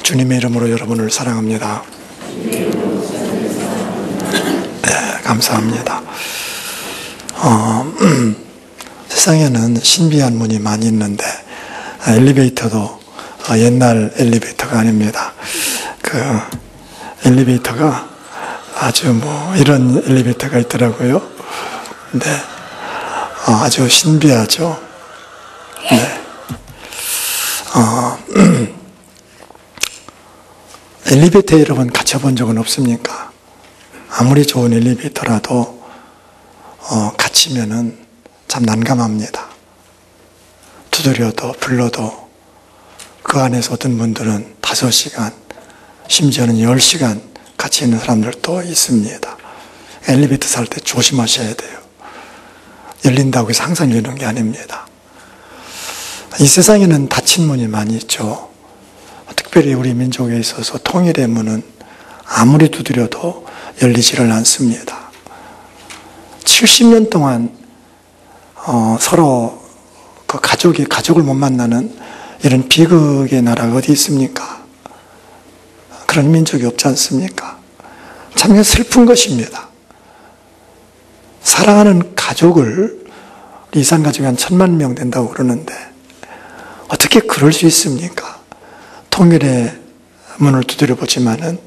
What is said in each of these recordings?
주님의 이름으로 여러분을 사랑합니다. 네, 감사합니다. 세상에는 신비한 문이 많이 있는데 엘리베이터도 옛날 엘리베이터가 아닙니다. 그 엘리베이터가 아주 이런 엘리베이터가 있더라고요. 네, 아주 신비하죠. 네. 엘리베이터에 여러분 갇혀본 적은 없습니까? 아무리 좋은 엘리베이터라도 갇히면은 참 난감합니다. 두드려도 불러도 그 안에서 어떤 분들은 5시간, 심지어는 10시간 갇혀 있는 사람들도 있습니다. 엘리베이터 살 때 조심하셔야 돼요. 열린다고 해서 항상 열리는 게 아닙니다. 이 세상에는 닫힌 문이 많이 있죠. 특별히 우리 민족에 있어서 통일의 문은 아무리 두드려도 열리지를 않습니다. 70년 동안 서로 그 가족을 못 만나는 이런 비극의 나라가 어디 있습니까? 그런 민족이 없지 않습니까? 참 슬픈 것입니다. 사랑하는 가족을 이산가족이 한 1000만 명 된다고 그러는데 어떻게 그럴 수 있습니까? 통일의 문을 두드려 보지만은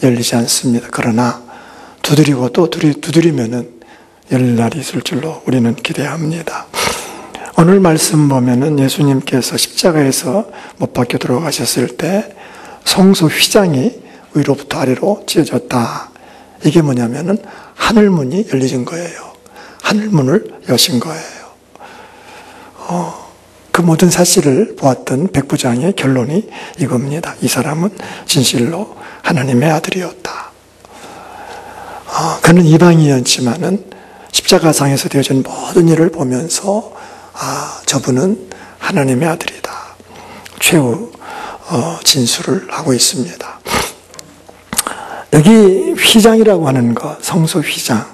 열리지 않습니다. 그러나 두드리고 또 두드리면은 열릴 날이 있을 줄로 우리는 기대합니다. 오늘 말씀 보면은 예수님께서 십자가에서 못 박혀 들어가셨을 때 성소 휘장이 위로부터 아래로 찢어졌다. 이게 뭐냐면은 하늘문이 열리진 거예요. 하늘문을 여신 거예요. 그 모든 사실을 보았던 백부장의 결론이 이겁니다. 이 사람은 진실로 하나님의 아들이었다. 그는 이방인이었지만은 십자가상에서 되어진 모든 일을 보면서 저분은 하나님의 아들이다. 최후 진술을 하고 있습니다. 여기 휘장이라고 하는 것, 성소 휘장.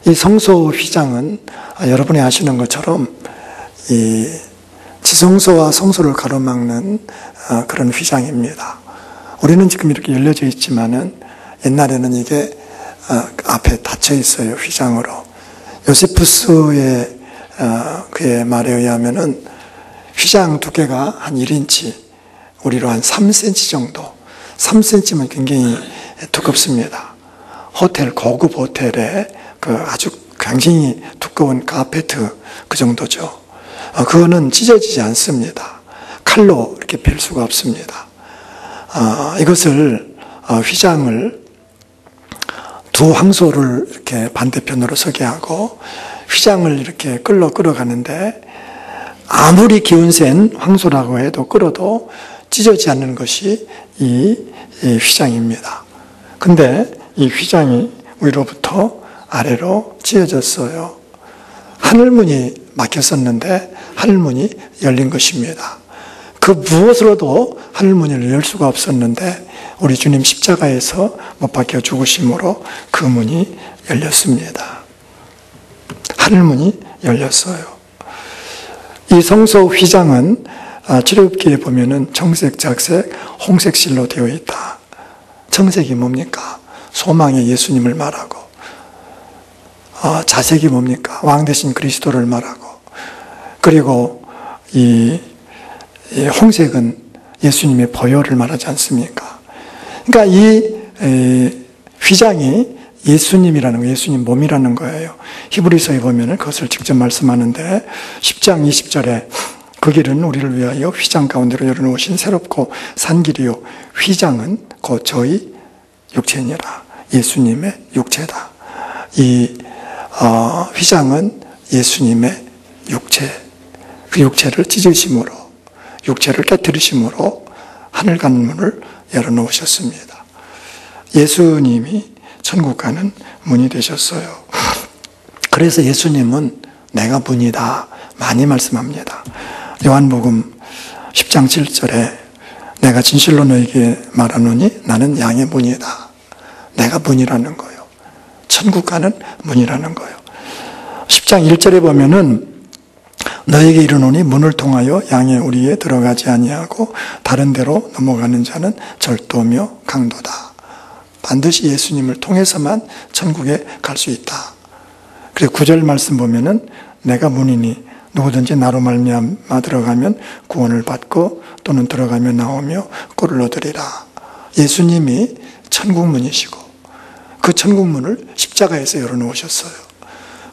이 성소 휘장은 여러분이 아시는 것처럼 이 지성소와 성소를 가로막는 그런 휘장입니다. 우리는 지금 이렇게 열려져 있지만은 옛날에는 이게 앞에 닫혀 있어요. 휘장으로. 요세푸스의 그의 말에 의하면은 휘장 두께가 한 1인치, 우리로 한 3cm 정도. 3cm면 굉장히 두껍습니다. 고급 호텔에 그 아주 굉장히 두꺼운 카페트 그 정도죠. 그거는 찢어지지 않습니다. 칼로 이렇게 벨 수가 없습니다. 이것을 휘장을 두 황소를 이렇게 반대편으로 서게 하고 휘장을 이렇게 끌어가는데 아무리 기운 센 황소라고 해도 끌어도 찢어지지 않는 것이 이 휘장입니다. 근데 이 휘장이 위로부터 아래로 찢어졌어요. 하늘문이 막혔었는데 하늘문이 열린 것입니다. 그 무엇으로도 하늘문을 열 수가 없었는데 우리 주님 십자가에서 못 박혀 죽으심으로 그 문이 열렸습니다. 하늘문이 열렸어요. 이 성소 휘장은 출애굽기에 보면은 청색, 작색, 홍색 실로 되어 있다. 청색이 뭡니까? 소망의 예수님을 말하고, 자색이 뭡니까? 왕 대신 그리스도를 말하고, 그리고 이 홍색은 예수님의 보혈을 말하지 않습니까? 그러니까 이 휘장이 예수님이라는 거예요. 예수님 몸이라는 거예요. 히브리서에 보면 그것을 직접 말씀하는데 10장 20절에 그 길은 우리를 위하여 휘장 가운데로 열어놓으신 새롭고 산 길이요 휘장은 곧 저희 육체니라. 예수님의 육체다. 이 휘장은 예수님의 육체, 그 육체를 찢으심으로, 육체를 깨뜨리심으로 하늘 가는 문을 열어놓으셨습니다. 예수님이 천국 가는 문이 되셨어요. 그래서 예수님은 내가 문이다 많이 말씀합니다. 요한복음 10장 7절에 내가 진실로 너에게 말하노니 나는 양의 문이다. 내가 문이라는 거예요. 천국 가는 문이라는 거예요. 10장 1절에 보면은 너에게 이르노니 문을 통하여 양의 우리에 들어가지 아니하고 다른 데로 넘어가는 자는 절도며 강도다. 반드시 예수님을 통해서만 천국에 갈 수 있다. 그리고 9절 말씀 보면은 내가 문이니 누구든지 나로 말미암아 들어가면 구원을 받고 또는 들어가며 나오며 꼴을 얻으리라. 예수님이 천국문이시고 그 천국문을 십자가에서 열어놓으셨어요.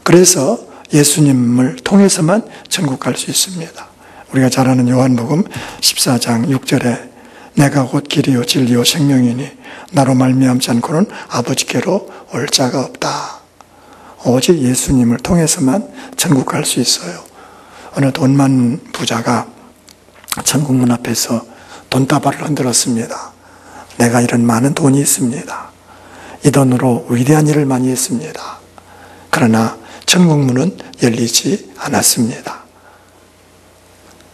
그래서 예수님을 통해서만 천국 갈 수 있습니다. 우리가 잘 아는 요한복음 14장 6절에 내가 곧 길이요 진리요 생명이니 나로 말미암지 않고는 아버지께로 올 자가 없다. 오직 예수님을 통해서만 천국 갈 수 있어요. 어느 돈 많은 부자가 천국문 앞에서 돈다발을 흔들었습니다. 내가 이런 많은 돈이 있습니다. 이 돈으로 위대한 일을 많이 했습니다. 그러나 천국문은 열리지 않았습니다.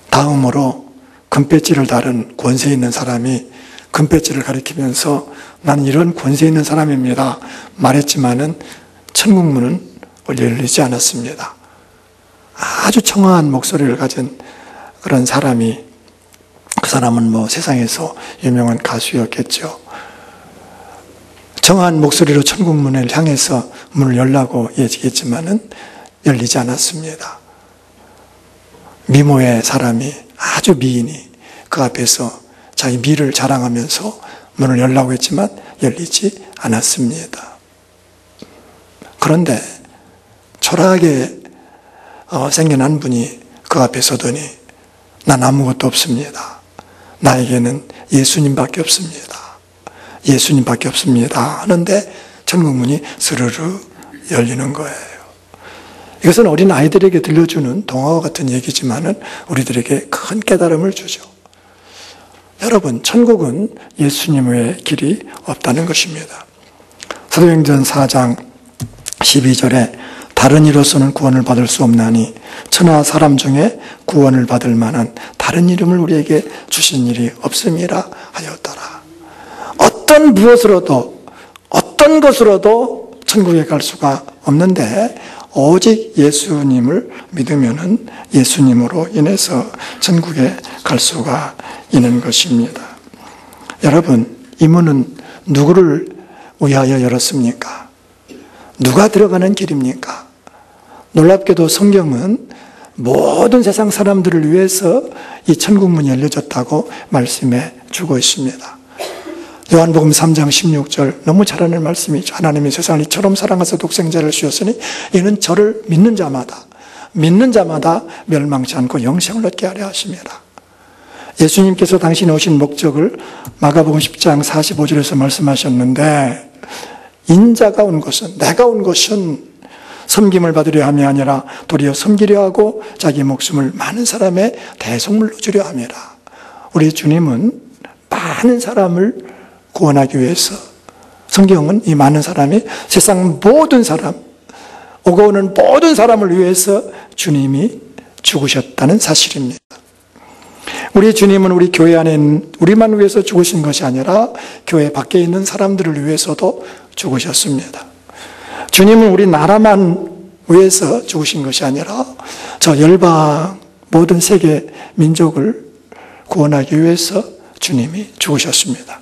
다음으로 금배지를 다룬 권세 있는 사람이 금배지를 가리키면서 나는 이런 권세 있는 사람입니다 말했지만은 천국문은 열리지 않았습니다. 아주 청아한 목소리를 가진 그런 사람이, 그 사람은 뭐 세상에서 유명한 가수였겠죠. 청아한 목소리로 천국문을 향해서 문을 열라고 얘기했지만은 열리지 않았습니다. 미모의 사람이, 아주 미인이 그 앞에서 자기 미를 자랑하면서 문을 열라고 했지만 열리지 않았습니다. 그런데 초라하게 생겨난 분이 그 앞에 서더니 난 아무것도 없습니다. 나에게는 예수님밖에 없습니다. 예수님밖에 없습니다 하는데 천국문이 스르르 열리는 거예요. 이것은 어린 아이들에게 들려주는 동화와 같은 얘기지만은 우리들에게 큰 깨달음을 주죠. 여러분, 천국은 예수님 외에 길이 없다는 것입니다. 사도행전 4장 12절에 다른 이로서는 구원을 받을 수 없나니 천하 사람 중에 구원을 받을 만한 다른 이름을 우리에게 주신 일이 없음이라 하였더라. 어떤 무엇으로도 어떤 것으로도 천국에 갈 수가 없는데 오직 예수님을 믿으면은 예수님으로 인해서 천국에 갈 수가 있는 것입니다. 여러분, 이 문은 누구를 위하여 열었습니까? 누가 들어가는 길입니까? 놀랍게도 성경은 모든 세상 사람들을 위해서 이 천국문이 열려졌다고 말씀해 주고 있습니다. 요한복음 3장 16절 너무 잘 아는 말씀이죠. 하나님이 세상을 이처럼 사랑하사 독생자를 주셨으니 이는 저를 믿는 자마다 멸망치 않고 영생을 얻게 하려 하십니다. 예수님께서 당신이 오신 목적을 마가복음 10장 45절에서 말씀하셨는데 인자가 온 것은, 내가 온 것은 섬김을 받으려 함이 아니라 도리어 섬기려 하고 자기 목숨을 많은 사람의 대속물로 주려 함이라. 우리 주님은 많은 사람을 구원하기 위해서, 성경은 이 많은 사람이 세상 모든 사람, 오고 오는 모든 사람을 위해서 주님이 죽으셨다는 사실입니다. 우리 주님은 우리 교회 안에 있는 우리만 위해서 죽으신 것이 아니라 교회 밖에 있는 사람들을 위해서도 죽으셨습니다. 주님은 우리 나라만 위해서 죽으신 것이 아니라 저 열방 모든 세계 민족을 구원하기 위해서 주님이 죽으셨습니다.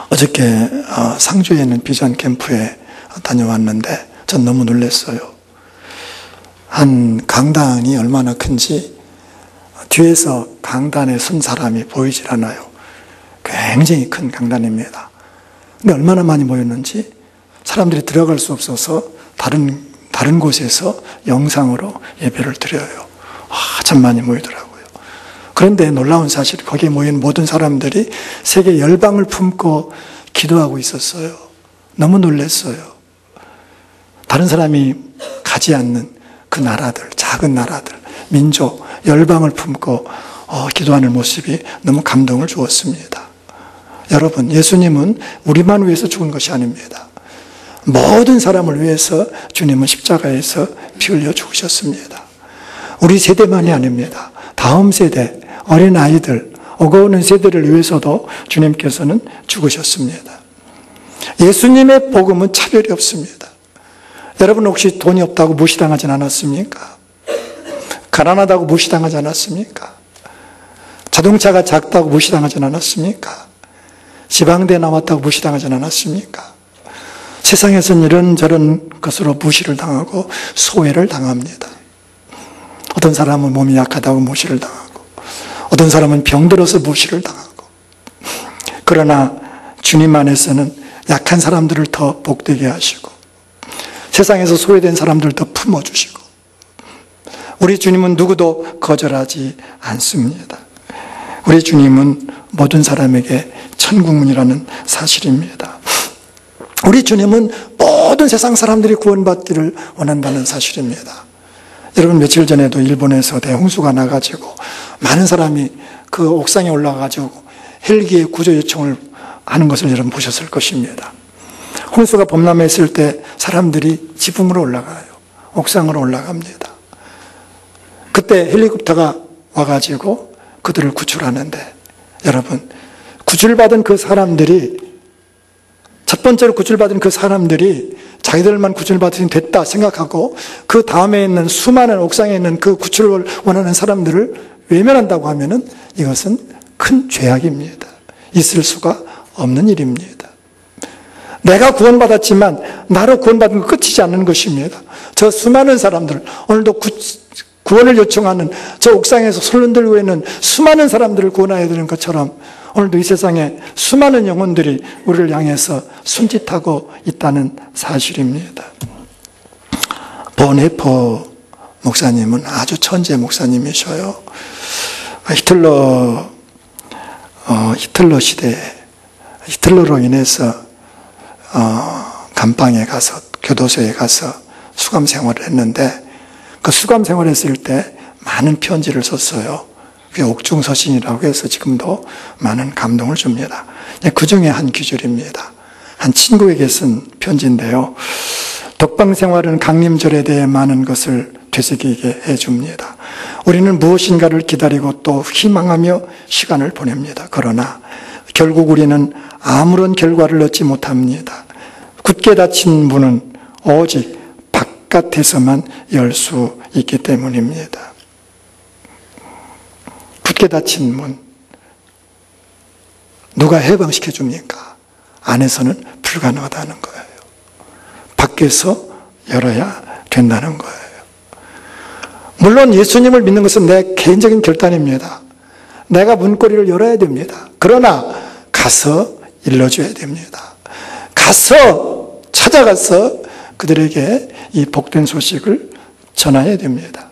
어저께 상주에 있는 비전 캠프에 다녀왔는데 전 너무 놀랐어요. 한 강단이 얼마나 큰지 뒤에서 강단에 선 사람이 보이질 않아요. 굉장히 큰 강단입니다. 근데 얼마나 많이 모였는지 사람들이 들어갈 수 없어서 다른 곳에서 영상으로 예배를 드려요. 참 많이 모이더라고요. 그런데 놀라운 사실, 거기에 모인 모든 사람들이 세계 열방을 품고 기도하고 있었어요. 너무 놀랐어요. 다른 사람이 가지 않는 그 나라들, 작은 나라들, 민족, 열방을 품고 기도하는 모습이 너무 감동을 주었습니다. 여러분, 예수님은 우리만 위해서 죽은 것이 아닙니다. 모든 사람을 위해서 주님은 십자가에서 피 흘려 죽으셨습니다. 우리 세대만이 아닙니다. 다음 세대, 어린아이들, 오고 오는 세대를 위해서도 주님께서는 죽으셨습니다. 예수님의 복음은 차별이 없습니다. 여러분 혹시 돈이 없다고 무시당하진 않았습니까? 가난하다고 무시당하지 않았습니까? 자동차가 작다고 무시당하지 않았습니까? 지방대 나왔다고 무시당하지 않았습니까? 세상에서는 이런저런 것으로 무시를 당하고 소외를 당합니다. 어떤 사람은 몸이 약하다고 무시를 당하고, 어떤 사람은 병들어서 무시를 당하고, 그러나 주님 안에서는 약한 사람들을 더 복되게 하시고, 세상에서 소외된 사람들을 더 품어주시고, 우리 주님은 누구도 거절하지 않습니다. 우리 주님은 모든 사람에게 천국문이라는 사실입니다. 우리 주님은 모든 세상 사람들이 구원받기를 원한다는 사실입니다. 여러분, 며칠 전에도 일본에서 대홍수가 나가지고 많은 사람이 그 옥상에 올라가가지고 헬기의 구조 요청을 하는 것을 여러분 보셨을 것입니다. 홍수가 범람했을 때 사람들이 지붕으로 올라가요. 옥상으로 올라갑니다. 그때 헬리콥터가 와가지고 그들을 구출하는데, 여러분, 구출받은 그 사람들이, 첫 번째로 구출받은 그 사람들이 자기들만 구출받으면 됐다 생각하고 그 다음에 있는 수많은 옥상에 있는 그 구출을 원하는 사람들을 외면한다고 하면은 이것은 큰 죄악입니다. 있을 수가 없는 일입니다. 내가 구원받았지만 나로 구원받은 것 끝이지 않는 것입니다. 저 수많은 사람들, 오늘도 구원을 요청하는 저 옥상에서 손을 들고 있는 수많은 사람들을 구원해야 되는 것처럼 오늘도 이 세상에 수많은 영혼들이 우리를 향해서 숨짓하고 있다는 사실입니다. 보네포 목사님은 아주 천재 목사님이셔요. 히틀러 시대에 히틀러로 인해서 감방에 가서, 교도소에 가서 수감 생활을 했는데, 그 수감 생활했을 때 많은 편지를 썼어요. 그게 옥중서신이라고 해서 지금도 많은 감동을 줍니다. 그 중에 한 구절입니다. 한 친구에게 쓴 편지인데요. 독방 생활은 강림절에 대해 많은 것을 되새기게 해줍니다. 우리는 무엇인가를 기다리고 또 희망하며 시간을 보냅니다. 그러나 결국 우리는 아무런 결과를 얻지 못합니다. 굳게 닫힌 문은 오직 바깥에서만 열 수 있기 때문입니다. 굳게 닫힌 문, 누가 해방시켜 줍니까? 안에서는 불가능하다는 거예요. 밖에서 열어야 된다는 거예요. 물론 예수님을 믿는 것은 내 개인적인 결단입니다. 내가 문고리를 열어야 됩니다. 그러나 가서 일러줘야 됩니다. 가서, 찾아가서 그들에게 이 복된 소식을 전해야 됩니다.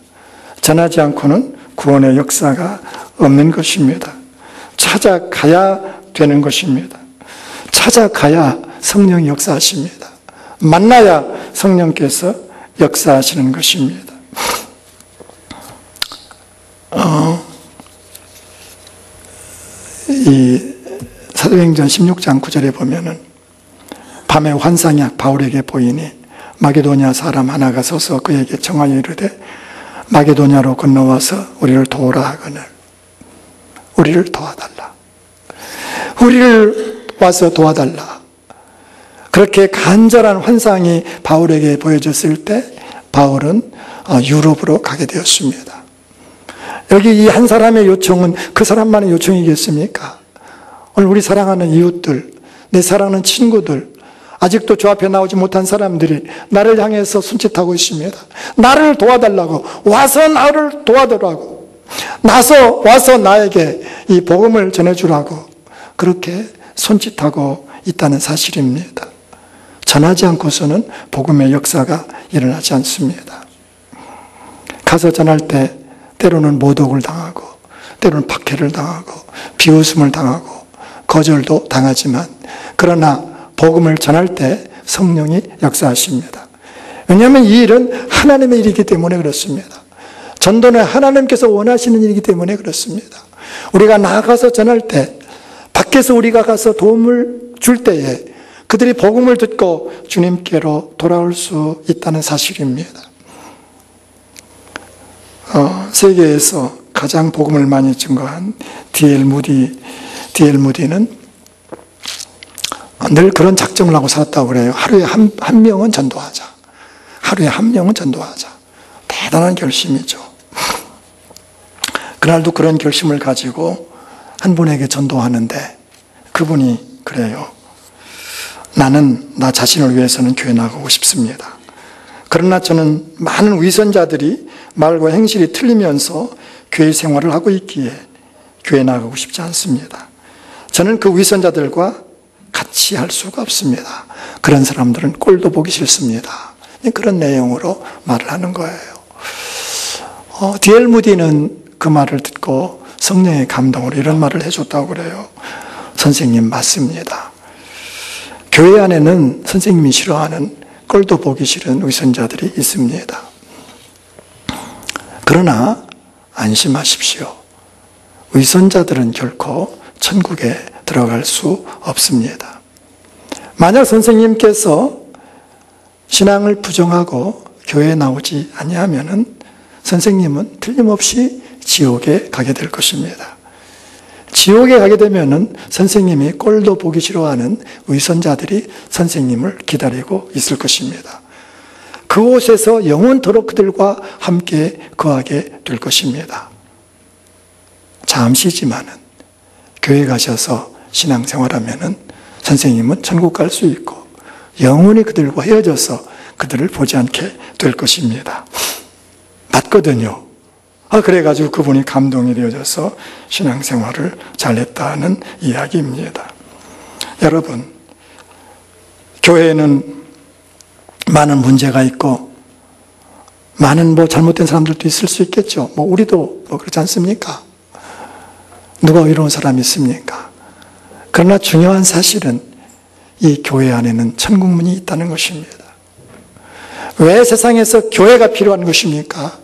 전하지 않고는 구원의 역사가 없는 것입니다. 찾아가야 되는 것입니다. 찾아가야 성령이 역사하십니다. 만나야 성령께서 역사하시는 것입니다. 이 사도행전 16장 9절에 보면은 밤에 환상이 바울에게 보이니 마게도냐 사람 하나가 서서 그에게 청하여 이르되 마게도냐로 건너와서 우리를 도우라 하거늘. 우리를 도와달라. 우리를 와서 도와달라. 그렇게 간절한 환상이 바울에게 보여졌을 때 바울은 유럽으로 가게 되었습니다. 여기 이 한 사람의 요청은 그 사람만의 요청이겠습니까? 오늘 우리 사랑하는 이웃들, 내 사랑하는 친구들, 아직도 주 앞에 나오지 못한 사람들이 나를 향해서 손짓하고 있습니다. 나를 도와달라고, 와서 나를 도와달라고, 와서 나에게 이 복음을 전해주라고 그렇게 손짓하고 있다는 사실입니다. 전하지 않고서는 복음의 역사가 일어나지 않습니다. 가서 전할 때 때로는 모독을 당하고, 때로는 박해를 당하고, 비웃음을 당하고, 거절도 당하지만, 그러나 복음을 전할 때 성령이 역사하십니다. 왜냐하면 이 일은 하나님의 일이기 때문에 그렇습니다. 전도는 하나님께서 원하시는 일이기 때문에 그렇습니다. 우리가 나아가서 전할 때, 밖에서 우리가 가서 도움을 줄 때에 그들이 복음을 듣고 주님께로 돌아올 수 있다는 사실입니다. 세계에서 가장 복음을 많이 증거한 D.L. 무디는 늘 그런 작정을 하고 살았다고 그래요. 하루에 한 명은 전도하자. 하루에 한 명은 전도하자. 대단한 결심이죠. 그날도 그런 결심을 가지고 한 분에게 전도하는데 그분이 그래요. 나는 나 자신을 위해서는 교회 나가고 싶습니다. 그러나 저는 많은 위선자들이 말과 행실이 틀리면서 교회 생활을 하고 있기에 교회 나가고 싶지 않습니다. 저는 그 위선자들과 같이 할 수가 없습니다. 그런 사람들은 꼴도 보기 싫습니다. 그런 내용으로 말을 하는 거예요. D.L. 무디는 그 말을 듣고 성령의 감동으로 이런 말을 해줬다고 그래요. 선생님 맞습니다. 교회 안에는 선생님이 싫어하는 꼴도 보기 싫은 위선자들이 있습니다. 그러나 안심하십시오. 위선자들은 결코 천국에 들어갈 수 없습니다. 만약 선생님께서 신앙을 부정하고 교회에 나오지 아니하면은 선생님은 틀림없이 지옥에 가게 될 것입니다. 지옥에 가게 되면은 선생님이 꼴도 보기 싫어하는 위선자들이 선생님을 기다리고 있을 것입니다. 그곳에서 영원토록 그들과 함께 거하게 될 것입니다. 잠시지만은 교회 가셔서 신앙생활하면은 선생님은 천국 갈 수 있고 영원히 그들과 헤어져서 그들을 보지 않게 될 것입니다. 맞거든요. 그래가지고 그분이 감동이 되어져서 신앙생활을 잘했다는 이야기입니다. 여러분, 교회에는 많은 문제가 있고 많은 잘못된 사람들도 있을 수 있겠죠. 우리도 그렇지 않습니까? 누가 의로운 사람이 있습니까? 그러나 중요한 사실은 이 교회 안에는 천국문이 있다는 것입니다. 왜 세상에서 교회가 필요한 것입니까?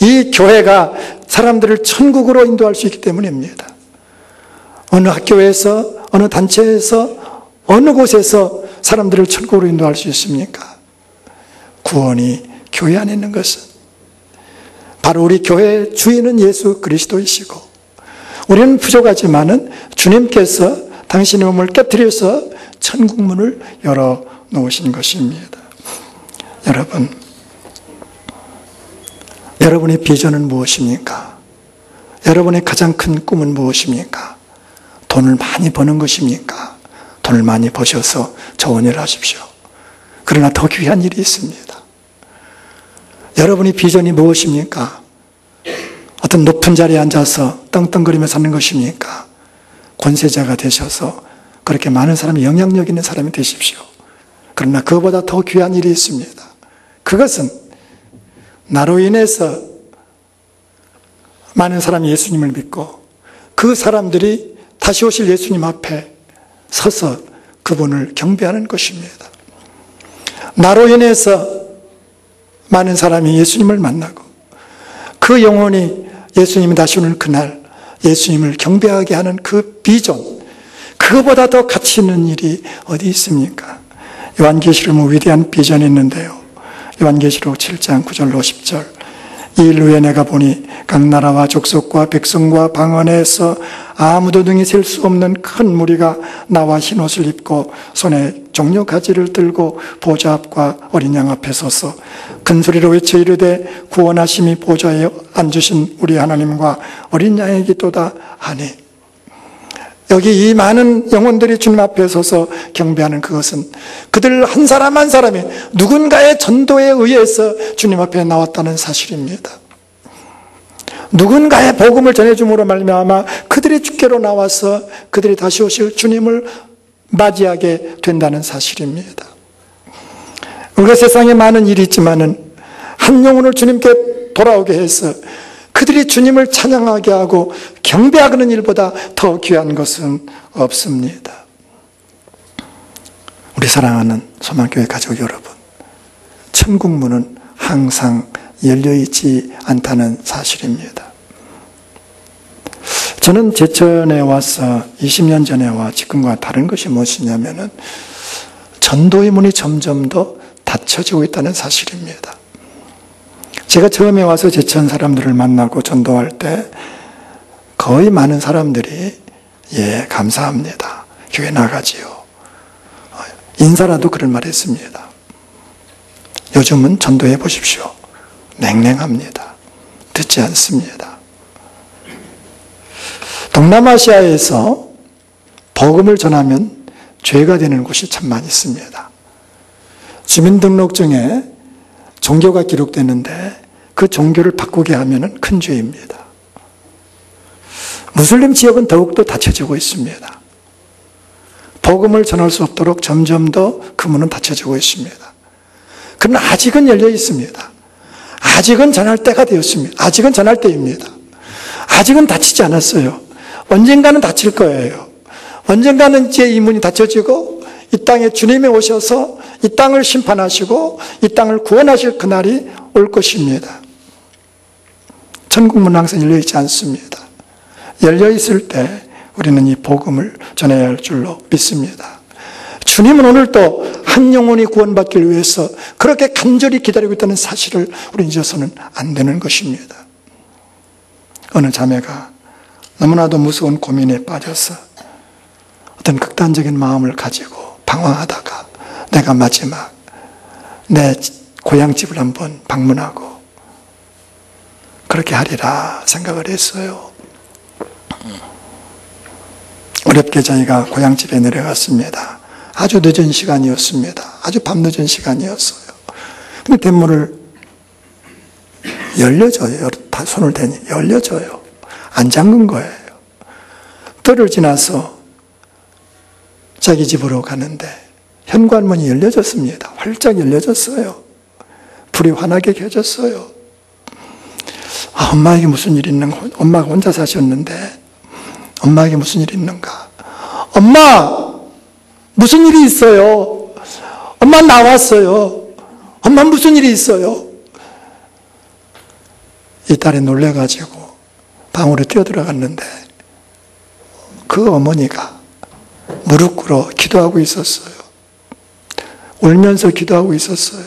이 교회가 사람들을 천국으로 인도할 수 있기 때문입니다. 어느 학교에서, 어느 단체에서, 어느 곳에서 사람들을 천국으로 인도할 수 있습니까? 구원이 교회 안에 있는 것은 바로 우리 교회의 주인은 예수 그리스도이시고 우리는 부족하지만은 주님께서 당신의 몸을 깨트려서 천국문을 열어놓으신 것입니다. 여러분의 비전은 무엇입니까? 여러분의 가장 큰 꿈은 무엇입니까? 돈을 많이 버는 것입니까? 돈을 많이 버셔서 좋은 일을 하십시오. 그러나 더 귀한 일이 있습니다. 여러분의 비전이 무엇입니까? 어떤 높은 자리에 앉아서 떵떵거리며 사는 것입니까? 권세자가 되셔서 그렇게 많은 사람이 영향력 있는 사람이 되십시오. 그러나 그보다 더 귀한 일이 있습니다. 그것은 나로 인해서 많은 사람이 예수님을 믿고 그 사람들이 다시 오실 예수님 앞에 서서 그분을 경배하는 것입니다. 나로 인해서 많은 사람이 예수님을 만나고 그 영혼이 예수님이 다시 오는 그날 예수님을 경배하게 하는 그 비전, 그보다 더 가치 있는 일이 어디 있습니까? 요한계시록 위대한 비전이 있는데요. 요한계시록 7장 9절로 10절. 이 일 후에 내가 보니 각 나라와 족속과 백성과 방언에서 아무도 등이 셀 수 없는 큰 무리가 나와 흰옷을 입고 손에 종려 가지를 들고 보좌 앞과 어린 양 앞에 서서 큰 소리로 외쳐 이르되 구원하심이 보좌에 앉으신 우리 하나님과 어린 양의 기도다 하니. 여기 이 많은 영혼들이 주님 앞에 서서 경배하는 그것은 그들 한 사람 한 사람이 누군가의 전도에 의해서 주님 앞에 나왔다는 사실입니다. 누군가의 복음을 전해줌으로 말미암아 그들이 주께로 나와서 그들이 다시 오실 주님을 맞이하게 된다는 사실입니다. 우리가 세상에 많은 일이 있지만은 한 영혼을 주님께 돌아오게 해서 그들이 주님을 찬양하게 하고 경배하는 일보다 더 귀한 것은 없습니다. 우리 사랑하는 소망교회 가족 여러분, 천국 문은 항상 열려있지 않다는 사실입니다. 저는 제천에 와서 20년 전에 와 지금과 다른 것이 무엇이냐면은 전도의 문이 점점 더 닫혀지고 있다는 사실입니다. 제가 처음에 와서 제천 사람들을 만나고 전도할 때 거의 많은 사람들이 감사합니다. 교회 나가지요. 인사라도 그런 말 했습니다. 요즘은 전도해 보십시오. 냉랭합니다. 듣지 않습니다. 동남아시아에서 복음을 전하면 죄가 되는 곳이 참 많이 있습니다. 주민등록증에 종교가 기록되는데 그 종교를 바꾸게 하면 큰 죄입니다. 무슬림 지역은 더욱더 닫혀지고 있습니다. 복음을 전할 수 없도록 점점 더 그 문은 닫혀지고 있습니다. 그러나 아직은 열려 있습니다. 아직은 전할 때가 되었습니다. 아직은 전할 때입니다. 아직은 닫히지 않았어요. 언젠가는 닫힐 거예요. 언젠가는 이제 이 문이 닫혀지고 이 땅에 주님이 오셔서 이 땅을 심판하시고 이 땅을 구원하실 그날이 올 것입니다. 천국 문은 항상 열려 있지 않습니다. 열려 있을 때 우리는 이 복음을 전해야 할 줄로 믿습니다. 주님은 오늘도 한 영혼이 구원받기를 위해서 그렇게 간절히 기다리고 있다는 사실을 우리 잊어서는 안 되는 것입니다. 어느 자매가 너무나도 무서운 고민에 빠져서 어떤 극단적인 마음을 가지고 방황하다가 내가 마지막 내 고향집을 한번 방문하고 그렇게 하리라 생각을 했어요. 어렵게 저희가 고향집에 내려갔습니다. 아주 늦은 시간이었습니다. 아주 밤늦은 시간이었어요. 근데 대문을 열려줘요. 다 손을 대니 열려줘요. 안 잠근 거예요. 뜰을 지나서 자기 집으로 가는데 현관문이 열려졌습니다. 활짝 열려졌어요. 불이 환하게 켜졌어요. 아, 엄마에게 무슨 일이 있는가? 엄마가 혼자 사셨는데 엄마에게 무슨 일이 있는가? 엄마! 무슨 일이 있어요? 엄마 나왔어요. 엄마 무슨 일이 있어요? 이 딸이 놀래가지고 방으로 뛰어들어갔는데 그 어머니가 무릎 꿇어 기도하고 있었어요. 울면서 기도하고 있었어요.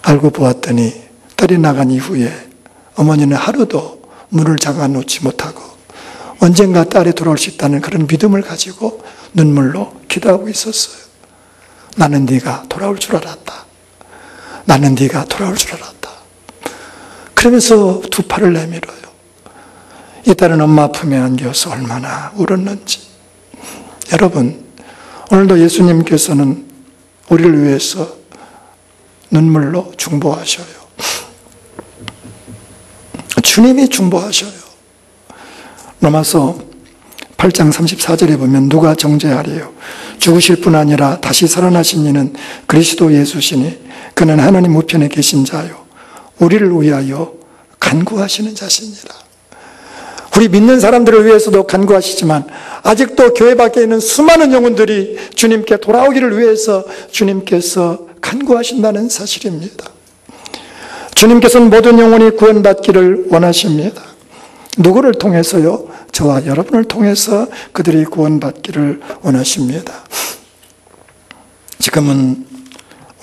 알고 보았더니 딸이 나간 이후에 어머니는 하루도 문을 잠가놓지 못하고 언젠가 딸이 돌아올 수 있다는 그런 믿음을 가지고 눈물로 기도하고 있었어요. 나는 네가 돌아올 줄 알았다. 나는 네가 돌아올 줄 알았다. 그러면서 두 팔을 내밀어요. 이 딸은 엄마 품에 안겨서 얼마나 울었는지. 여러분, 오늘도 예수님께서는 우리를 위해서 눈물로 중보하셔요. 주님이 중보하셔요. 로마서 8장 34절에 보면 누가 정죄하리요? 죽으실 뿐 아니라 다시 살아나신 이는 그리스도 예수시니 그는 하나님 우편에 계신 자요 우리를 위하여 간구하시는 자시니라. 우리 믿는 사람들을 위해서도 간구하시지만 아직도 교회 밖에 있는 수많은 영혼들이 주님께 돌아오기를 위해서 주님께서 간구하신다는 사실입니다. 주님께서는 모든 영혼이 구원받기를 원하십니다. 누구를 통해서요? 저와 여러분을 통해서 그들이 구원받기를 원하십니다. 지금은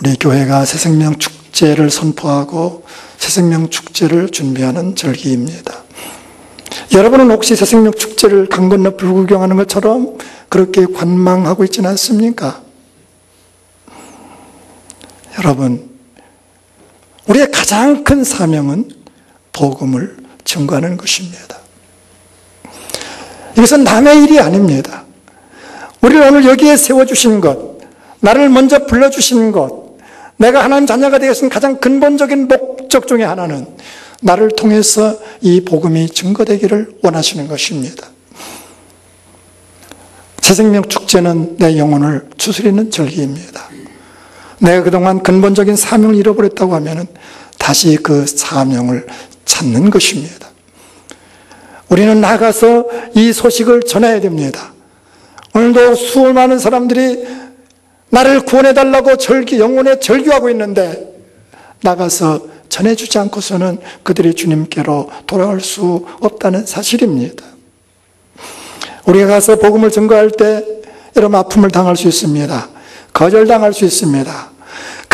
우리 교회가 새생명 축제를 선포하고 새생명 축제를 준비하는 절기입니다. 여러분은 혹시 새생명 축제를 강 건너 불구경하는 것처럼 그렇게 관망하고 있지는 않습니까? 여러분, 우리의 가장 큰 사명은 복음을 증거하는 것입니다. 이것은 남의 일이 아닙니다. 우리를 오늘 여기에 세워주신 것, 나를 먼저 불러주신 것, 내가 하나님 자녀가 되었은 가장 근본적인 목적 중에 하나는 나를 통해서 이 복음이 증거되기를 원하시는 것입니다. 새생명 축제는 내 영혼을 추스리는 절기입니다. 내가 그동안 근본적인 사명을 잃어버렸다고 하면 다시 그 사명을 찾는 것입니다. 우리는 나가서 이 소식을 전해야 됩니다. 오늘도 수많은 사람들이 나를 구원해달라고 영혼에 절규하고 있는데 나가서 전해주지 않고서는 그들이 주님께로 돌아올 수 없다는 사실입니다. 우리가 가서 복음을 증거할 때 여러분 아픔을 당할 수 있습니다. 거절당할 수 있습니다.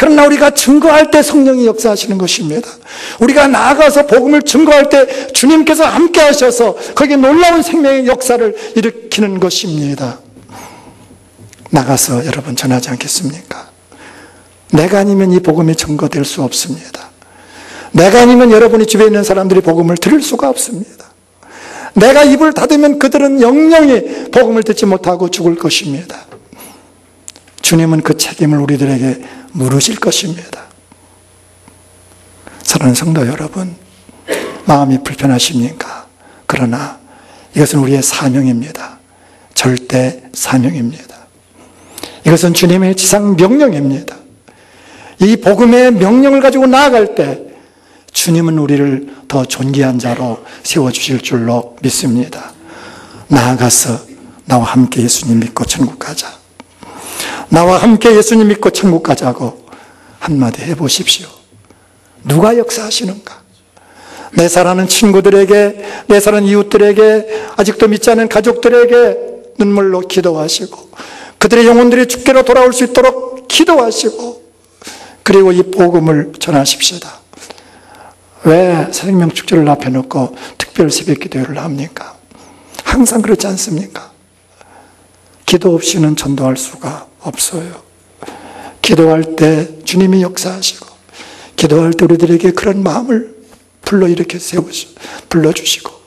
그러나 우리가 증거할 때 성령이 역사하시는 것입니다. 우리가 나아가서 복음을 증거할 때 주님께서 함께 하셔서 거기에 놀라운 생명의 역사를 일으키는 것입니다. 나가서 여러분 전하지 않겠습니까? 내가 아니면 이 복음이 증거될 수 없습니다. 내가 아니면 여러분이 집에 있는 사람들이 복음을 들을 수가 없습니다. 내가 입을 닫으면 그들은 영영이 복음을 듣지 못하고 죽을 것입니다. 주님은 그 책임을 우리들에게 물으실 것입니다. 사랑하는 성도 여러분, 마음이 불편하십니까? 그러나 이것은 우리의 사명입니다. 절대 사명입니다. 이것은 주님의 지상 명령입니다. 이 복음의 명령을 가지고 나아갈 때 주님은 우리를 더 존귀한 자로 세워주실 줄로 믿습니다. 나아가서 나와 함께 예수님 믿고 천국 가자. 나와 함께 예수님 믿고 천국 가자고 한마디 해보십시오. 누가 역사하시는가? 내 사랑하는 친구들에게, 내 사랑하는 이웃들에게, 아직도 믿지 않은 가족들에게 눈물로 기도하시고 그들의 영혼들이 주께로 돌아올 수 있도록 기도하시고 그리고 이 복음을 전하십시다. 왜 생명축제를 앞에 놓고 특별 새벽기도회를 합니까? 항상 그렇지 않습니까? 기도 없이는 전도할 수가 없어요. 기도할 때 주님이 역사하시고 기도할 때 우리들에게 그런 마음을 불러주시고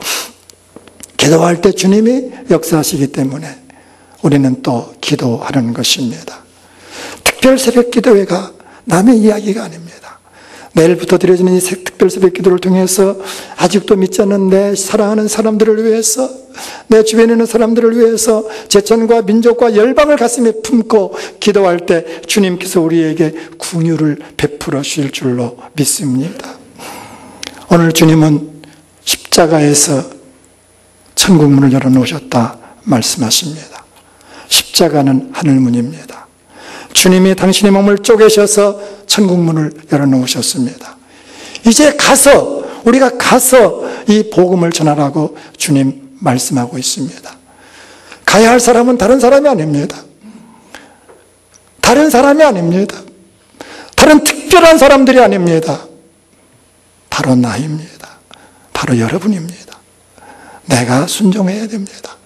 기도할 때 주님이 역사하시기 때문에 우리는 또 기도하는 것입니다. 특별 새벽기도회가 남의 이야기가 아닙니다. 내일부터 드려지는 이 특별 새벽기도를 통해서 아직도 믿지 않는 내 사랑하는 사람들을 위해서, 내 주변에 있는 사람들을 위해서 제천과 민족과 열방을 가슴에 품고 기도할 때 주님께서 우리에게 긍휼을 베풀어 주실 줄로 믿습니다. 오늘 주님은 십자가에서 천국문을 열어놓으셨다 말씀하십니다. 십자가는 하늘문입니다. 주님이 당신의 몸을 쪼개셔서 천국문을 열어놓으셨습니다. 이제 우리가 가서 이 복음을 전하라고 주님 말씀하고 있습니다. 가야 할 사람은 다른 사람이 아닙니다. 다른 사람이 아닙니다. 다른 특별한 사람들이 아닙니다. 바로 나입니다. 바로 여러분입니다. 내가 순종해야 됩니다.